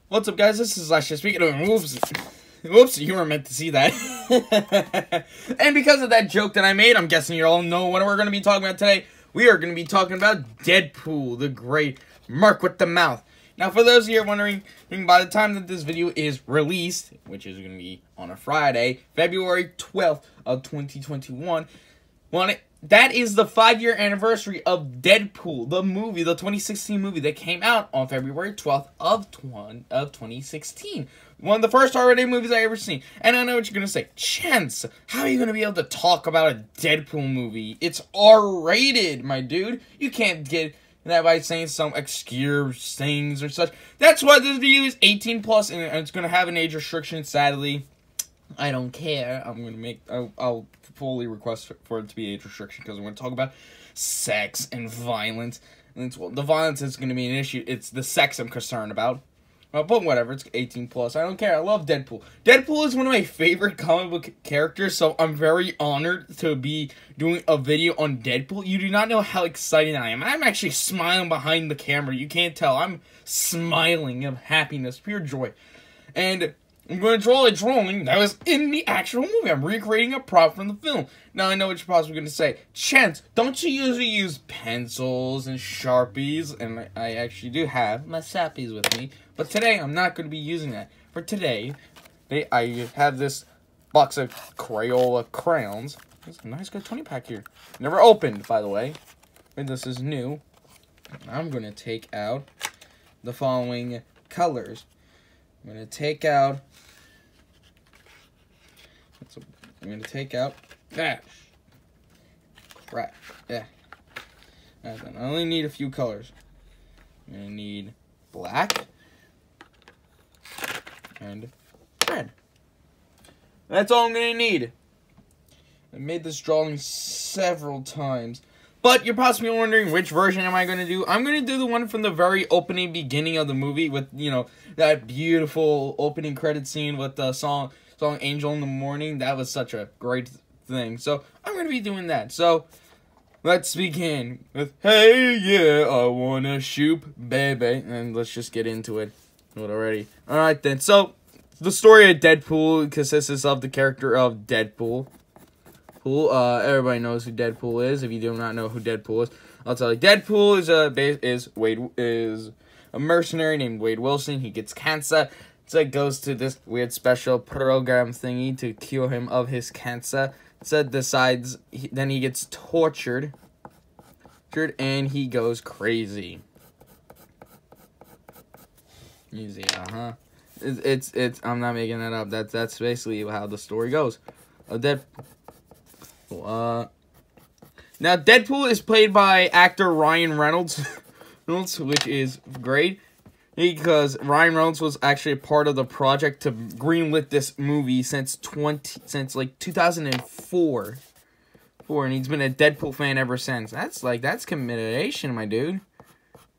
What's up, guys? This is Lasha speaking of whoops, you weren't meant to see that. And because of that joke that I made, I'm guessing you all know what we're going to be talking about today. We are going to be talking about Deadpool, the great Mark with the mouth. Now, for those of you wondering, by the time that this video is released, which is going to be on a Friday, February 12th of 2021, that is the 5-year anniversary of Deadpool, the movie, the 2016 movie that came out on February 12th of 2016. One of the first R-rated movies I ever seen. And I know what you're going to say. Chance, how are you going to be able to talk about a Deadpool movie? It's R-rated, my dude. You can't get that by saying some obscure things or such. That's why this video is 18 plus and it's going to have an age restriction, sadly. I don't care. I'm going to make... I'll fully request for it to be age restriction because we're going to talk about sex and violence. And the violence is going to be an issue. It's the sex I'm concerned about. But whatever, it's 18 plus. I don't care. I love Deadpool. Deadpool is one of my favorite comic book characters, so I'm very honored to be doing a video on Deadpool. You do not know how excited I am. I'm actually smiling behind the camera. You can't tell. I'm smiling of happiness, pure joy. And I'm going to draw a drawing that was in the actual movie. I'm recreating a prop from the film. Now, I know what you're possibly going to say. Chance, don't you usually use pencils and Sharpies? And I actually do have my Sappies with me. But today, I'm not going to be using that. For today, I have this box of Crayola crayons. There's a nice good 20-pack here. Never opened, by the way. And this is new. I'm going to take out the following colors. I'm going to take out that. Crap. Yeah. I only need a few colors. I'm going to need black and red. That's all I'm going to need. I made this drawing several times. But you're possibly wondering, which version am I going to do? I'm going to do the one from the very opening beginning of the movie with, you know, that beautiful opening credit scene with the song Angel in the Morning. That was such a great thing. So, I'm going to be doing that. So, let's begin with, hey, yeah, I want to shoot, baby. And let's just get into it already. Alright then, so, the story of Deadpool consists of the character of Deadpool. Everybody knows who Deadpool is. If you do not know who Deadpool is, I'll tell you. Deadpool is a mercenary named Wade Wilson. He gets cancer, so it goes to this weird special program thingy to cure him of his cancer. So decides, then he gets tortured, and he goes crazy. Easy, It's I'm not making that up. That's basically how the story goes. Now, Deadpool is played by actor Ryan Reynolds, which is great, because Ryan Reynolds was actually a part of the project to greenlit this movie since like 2004, and he's been a Deadpool fan ever since. That's commitment, my dude.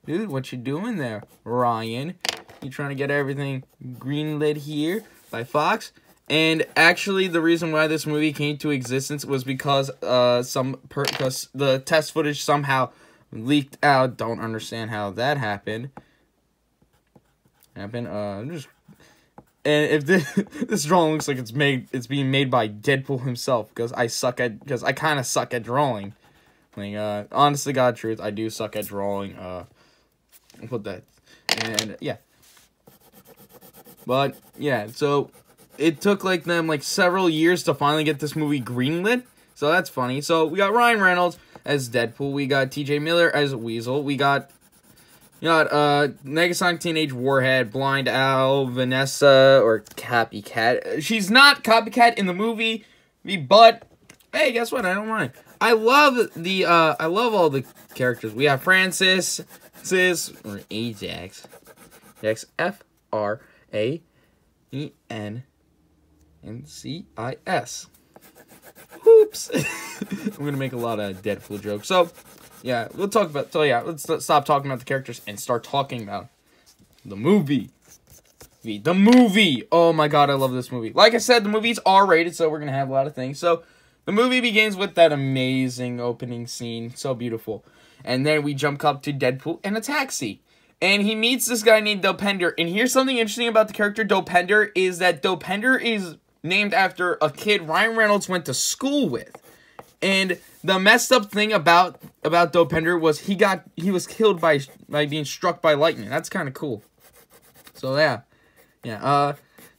Dude, what you doing there, Ryan? You trying to get everything greenlit here by Fox? And actually, the reason why this movie came to existence was because the test footage somehow leaked out. Don't understand how that happened. And if this drawing looks like it's being made by Deadpool himself, because I kind of suck at drawing. Like, honestly, God, truth, I do suck at drawing. I'll put that, and yeah. But yeah, so it took them several years to finally get this movie greenlit. So that's funny. So we got Ryan Reynolds as Deadpool. We got T.J. Miller as Weasel. We got Negasonic Teenage Warhead, Blind Owl, Vanessa, or Copycat. She's not Copycat in the movie, but hey, guess what? I don't mind. I love all the characters. We have Francis, or Ajax. Ajax, F-R-A-E-N-C-I-S. Oops. I'm gonna make a lot of Deadpool jokes. So, yeah, let's stop talking about the characters and start talking about the movie. The movie! Oh my god, I love this movie. Like I said, the movie's R-rated, so we're gonna have a lot of things. So, the movie begins with that amazing opening scene. So beautiful. And then we jump up to Deadpool in a taxi. And he meets this guy named Dopender. And here's something interesting about the character Dopender is that Dopender is named after a kid Ryan Reynolds went to school with. And the messed up thing about Dopender was he was killed by being struck by lightning. That's kind of cool. So yeah.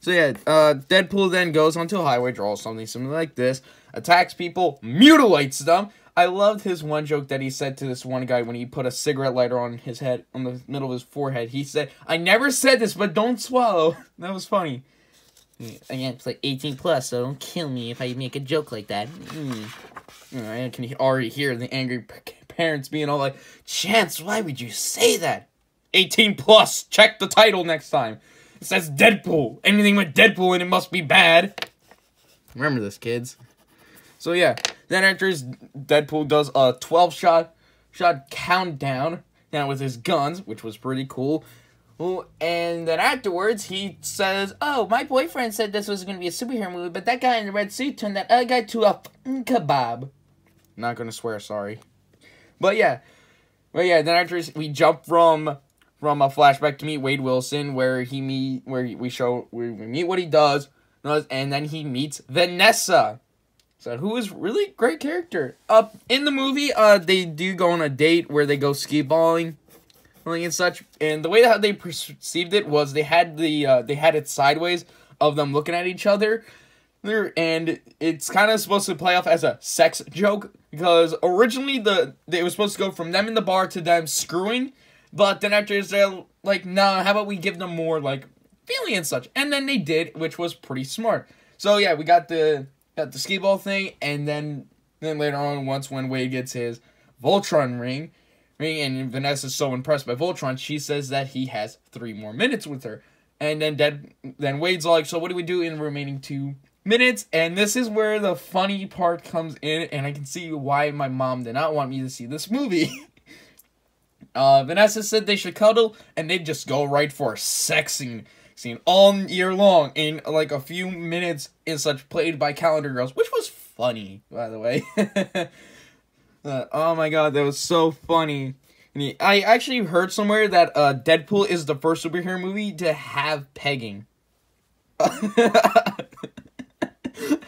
Deadpool then goes onto a highway, draws something like this, attacks people, mutilates them. I loved his one joke that he said to this one guy when he put a cigarette lighter on his head, on the middle of his forehead. He said, "I never said this, but don't swallow." That was funny. Again, it's like 18 plus, so don't kill me if I make a joke like that. I can already hear the angry parents being all like, "Chance, why would you say that? 18 plus, check the title next time. It says Deadpool. Anything with Deadpool in it must be bad." Remember this, kids. So yeah, then after Deadpool does a 12-shot countdown now with his guns, which was pretty cool. Well, and then afterwards, he says, "Oh, my boyfriend said this was going to be a superhero movie, but that guy in the red suit turned that other guy to a f***ing kebab." Not going to swear, sorry. But yeah, then after we jump from a flashback to meet Wade Wilson, where we meet what he does, and then he meets Vanessa. So, who is really great character. In the movie, they do go on a date where they go ski balling and such. And the way that they perceived it was they had it sideways of them looking at each other. And it's kind of supposed to play off as a sex joke, because originally it was supposed to go from them in the bar to them screwing. But then after they're like, "Nah, how about we give them more like feeling and such?" And then they did, which was pretty smart. So yeah, we got the ski ball thing, and then later on, when Wade gets his Voltron ring, and Vanessa's so impressed by Voltron, she says that he has 3 more minutes with her. And then Wade's like, "So what do we do in the remaining 2 minutes?" And this is where the funny part comes in, and I can see why my mom did not want me to see this movie. Vanessa said they should cuddle, and they just go right for a sex scene all year long in like a few minutes and such, played by Calendar Girls, which was funny, by the way. Oh my god, that was so funny. I actually heard somewhere that Deadpool is the first superhero movie to have pegging.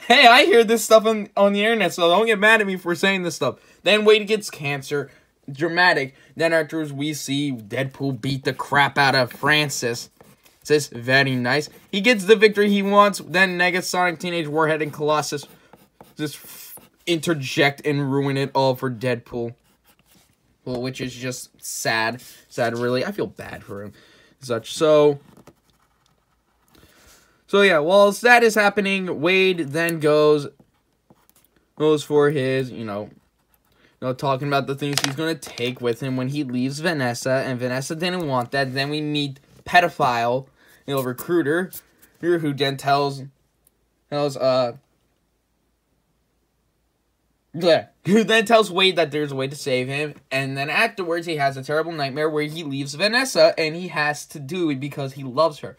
Hey, I hear this stuff on the internet, so don't get mad at me for saying this stuff. Then Wade gets cancer. Dramatic. Then afterwards, we see Deadpool beat the crap out of Francis. It's very nice. He gets the victory he wants. Then Negasonic, Teenage Warhead, and Colossus just interject and ruin it all for Deadpool. Well, which is just sad. Sad, really. I feel bad for him. Such. So yeah, while that is happening, Wade then goes for his, talking about the things he's going to take with him when he leaves Vanessa, and Vanessa didn't want that. Then we meet Pedophile, recruiter, who then tells Wade that there's a way to save him, and then afterwards he has a terrible nightmare where he leaves Vanessa, and he has to do it because he loves her,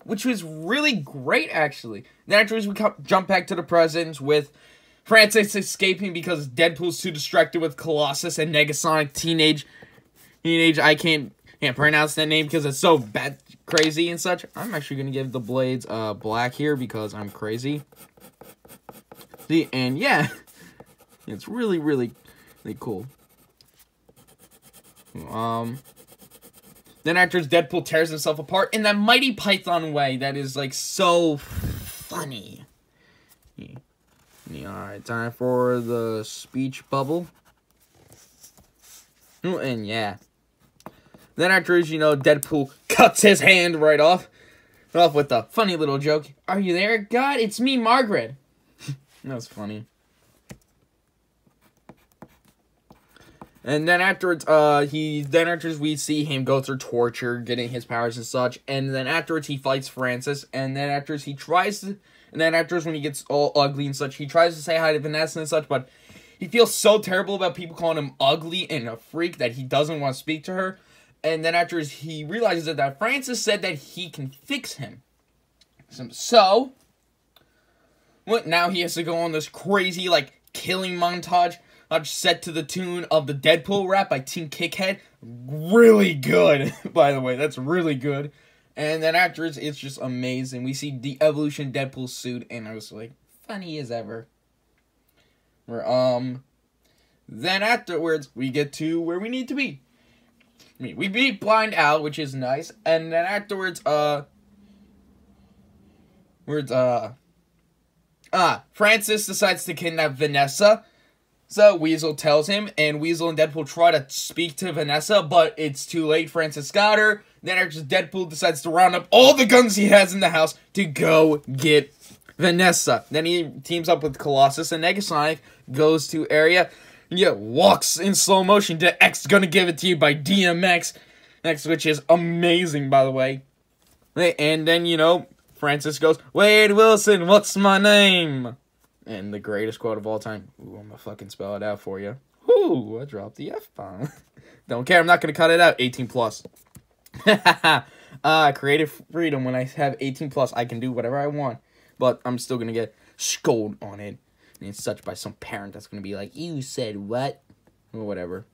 which was really great, actually. Then afterwards we jump back to the present with Francis escaping because Deadpool's too distracted with Colossus and Negasonic Teenage. I can't pronounce that name because it's so bad, crazy and such. I'm actually gonna give the blades black here because I'm crazy. See, and yeah, it's really, really, really cool. Then after Deadpool tears himself apart in that Mighty Python way that is like so funny. Alright, time for the speech bubble. And yeah. Then afterwards, Deadpool cuts his hand right off with a funny little joke. "Are you there, God? It's me, Margaret." That was funny. And then afterwards, we see him go through torture, getting his powers and such. And then afterwards, he fights Francis. And then afterwards, when he gets all ugly and such, he tries to say hi to Vanessa and such, but he feels so terrible about people calling him ugly and a freak that he doesn't want to speak to her. And then afterwards, he realizes that Francis said that he can fix him. So, now he has to go on this crazy, killing montage much set to the tune of the Deadpool rap by Team Kickhead. Really good, by the way. That's really good. And then afterwards, it's just amazing. We see the Evolution Deadpool suit, and I was like, funny as ever. Then afterwards, we get to where we need to be. We beat Blind Al, which is nice. And then afterwards, Francis decides to kidnap Vanessa. So Weasel tells him, and Weasel and Deadpool try to speak to Vanessa, but it's too late. Francis got her. Then after Deadpool decides to round up all the guns he has in the house to go get Vanessa. Then he teams up with Colossus, and Negasonic goes to area. Yeah, walks in slow motion to X Gonna Give It To You by DMX. Which is amazing, by the way. And then, you know, Francis goes, Wade Wilson, what's my name? And the greatest quote of all time. Ooh, I'm gonna fucking spell it out for you. Ooh, I dropped the F-bomb. Don't care, I'm not gonna cut it out. 18 plus. Creative freedom. When I have 18 plus, I can do whatever I want. But I'm still gonna get scolded on it. And it's such by some parent that's gonna be like, you said what? Or whatever.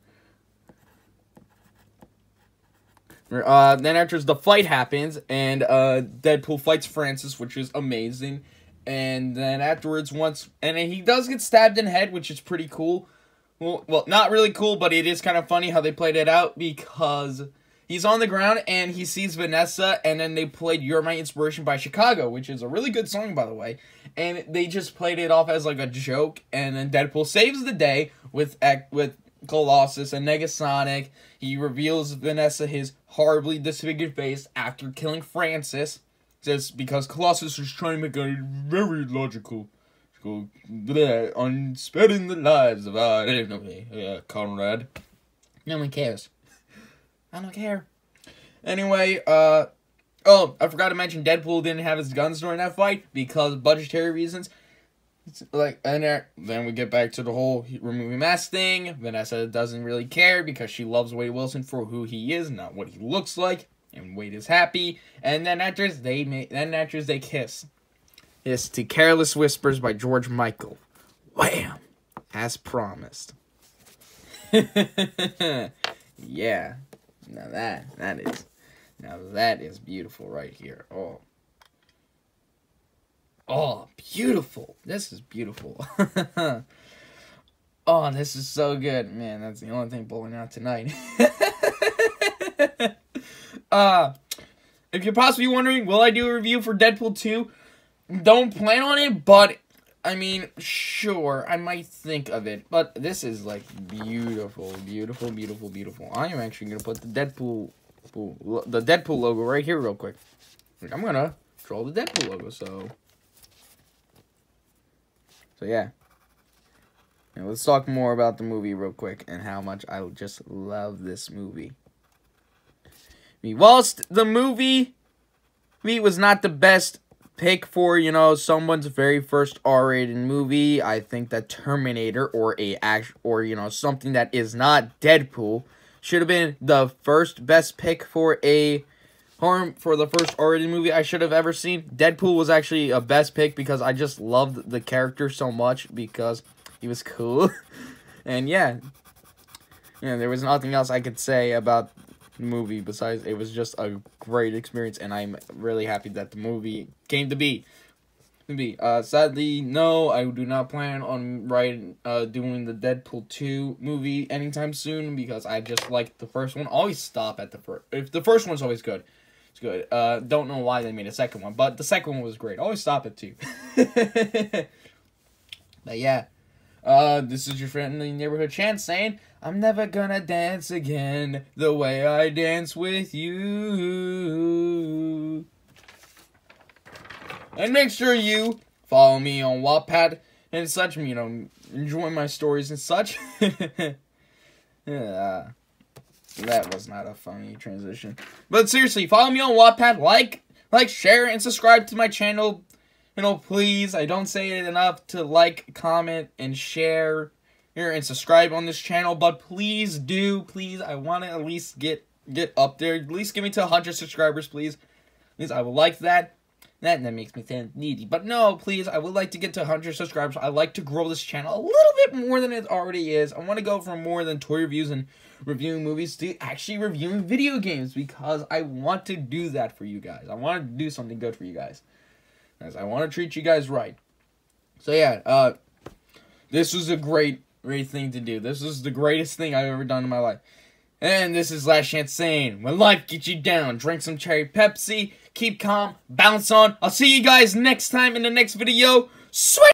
Then after the fight happens, and Deadpool fights Francis, which is amazing. And then afterwards, and he does get stabbed in the head, which is pretty cool. Well, not really cool, but it is kind of funny how they played it out, because he's on the ground, and he sees Vanessa, and then they played You're My Inspiration by Chicago, which is a really good song, by the way. And they just played it off as like a joke, and then Deadpool saves the day with Colossus and Negasonic. He reveals Vanessa his horribly disfigured face after killing Francis, just because Colossus was trying to make a very logical on sparing the lives of our Conrad. No one cares. I don't care. Anyway, oh, I forgot to mention Deadpool didn't have his guns during that fight because of budgetary reasons. Then we get back to the whole removing mask thing. Vanessa doesn't really care because she loves Wade Wilson for who he is, not what he looks like. And Wade is happy. And then after they kiss. It's to Careless Whispers by George Michael. Wham! As promised. Yeah. Now that is beautiful right here. Oh, beautiful. This is beautiful. Oh, this is so good. Man, that's the only thing blowing out tonight. If you're possibly wondering, will I do a review for Deadpool 2? Don't plan on it, but, I mean, sure, I might think of it. But this is, like, beautiful, beautiful, beautiful, beautiful. I am actually going to put the Deadpool logo right here real quick. I'm going to draw the Deadpool logo, so yeah. Now, let's talk more about the movie real quick and how much I just love this movie. Whilst the movie was not the best pick for, you know, someone's very first R-rated movie, I think that Terminator or you know, something that is not Deadpool should have been the first best pick for the first R-rated movie I should have ever seen. Deadpool was actually a best pick because I just loved the character so much because he was cool. And yeah, there was nothing else I could say about the movie besides it was just a great experience, and I'm really happy that the movie came to be. Sadly, no, I do not plan on doing the Deadpool 2 movie anytime soon because I just like the first one. Always stop at the first. If the first one's always good, it's good. Don't know why they made a second one, but the second one was great. Always stop at 2. But yeah, this is your friendly neighborhood Chance saying, I'm never gonna dance again the way I dance with you. And make sure you follow me on Wattpad and such, you know, enjoy my stories and such. That was not a funny transition. But seriously, follow me on Wattpad, like, share, and subscribe to my channel. You know, please, I don't say it enough to like, comment, and share and subscribe on this channel, but please do, please, I want to at least get up there. At least give me to 100 subscribers, please. Please, I would like that. That makes me sound needy. But no, please, I would like to get to 100 subscribers. I like to grow this channel a little bit more than it already is. I want to go from more than toy reviews and reviewing movies to actually reviewing video games, because I want to do that for you guys. I want to do something good for you guys. As I want to treat you guys right. So yeah, this was a great thing to do. This was the greatest thing I've ever done in my life. And this is Last Chance saying, when life gets you down, drink some cherry Pepsi, keep calm, bounce on. I'll see you guys next time in the next video. Sweet!